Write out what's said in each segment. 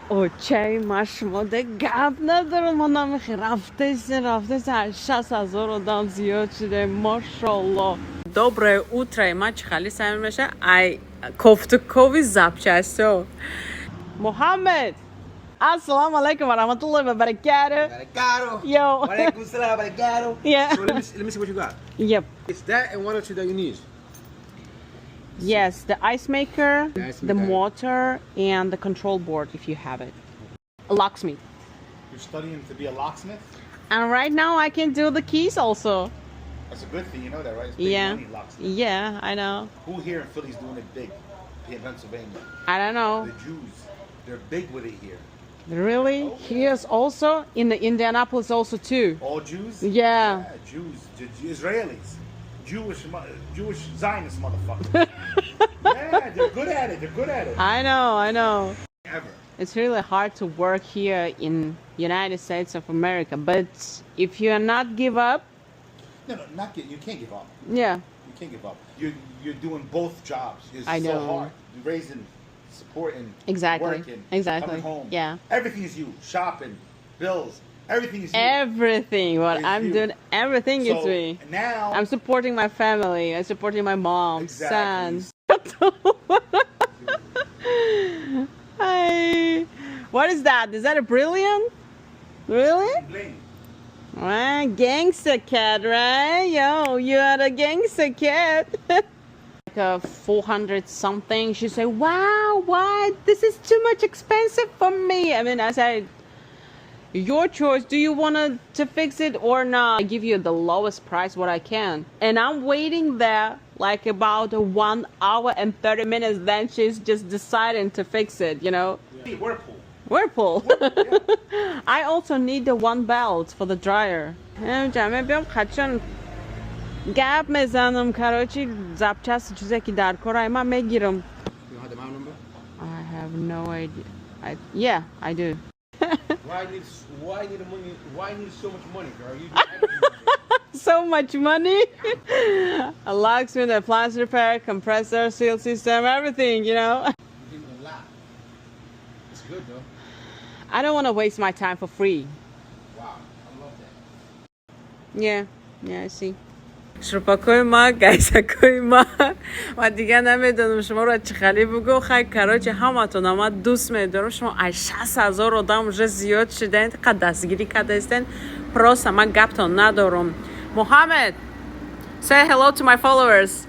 اوکی مشموده گپ ندارم منم رفته 60,000 آدم زیاد شده ماشاءالله. Доброе утро, мачхали сами меша ай кофтукови запчасту. Muhammad, assalamu alaikum wa rahmatullahi wa barakatuh. Barakatuh. Yo. Walaikum salam, barakatuh. Yeah. So let me see what you got. Yep. It's that and what else that you need? Yes, the ice maker, The ice the maker. motor, and the control board if you have it. A locksmith. You're studying to be a locksmith? And right now I can do the keys also. That's a good thing, you know that, right? It's big Yeah. money, locksmith. Yeah, I know. Who here in Philly's doing it big? In Pennsylvania. I don't know. The Jews. They're big with it here. Really? Here's also in the Indianapolis also too. All Jews? Yeah. Jews. Israelis. Jewish Zionist motherfuckers. Yeah, they're good at it. They're good at it. I know. Ever. It's really hard to work here in United States of America, but if you are not give up, No, not get. You can't give up. yeah. You can't give up. You're doing both jobs. It's I so know. hard. You're raising, supporting, Exactly. working, Exactly. coming home. Yeah. Everything is you. Shopping, bills, everything is you. Everything what It's I'm you. doing, everything So is me. now I'm supporting my family. I'm supporting my mom, Exactly. son. Hi. What is that? Is that a brilliant? Really? Blame. Ah, gangster cat, right? Yo, you are a gangster cat. Like a 400 something. She said, wow, what? This is too much expensive for me. I mean, I said, your choice. Do you want to fix it or not? I give you the lowest price what I can. And I'm waiting there like about 1 hour and 30 minutes. Then she's just deciding to fix it, you know? Yeah. Whirlpool. Yeah. I also need the one belt for the dryer. نمی‌دونم بیام خدشان گپ میزنم کراچی zapchast چیزی که در کارای من میگیرم. You don't have the mount number? I have no idea. Yeah, I do. Why need the money? Why need so much money, girl? You So much money. A locksmith, a appliance repair, compressor, seal system, everything, you know. give me a lot. It's good though. I don't want to waste my time for free. Wow, I love that. Yeah, I see. شروپاکوی ما گیسکوی ما و دیگه نمیدونم شما رو چه خالی بگو خیلی کراچی همتون ما دوست میدارم شما 60,000 آدم اونجا زیاد شدن قد دستگیری کرده هستن پروسا من гаптон ندارم. Muhammad, say hello to my followers.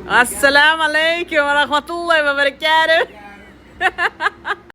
Assalamu alaikum wa rahmatullahi wa barakatuh.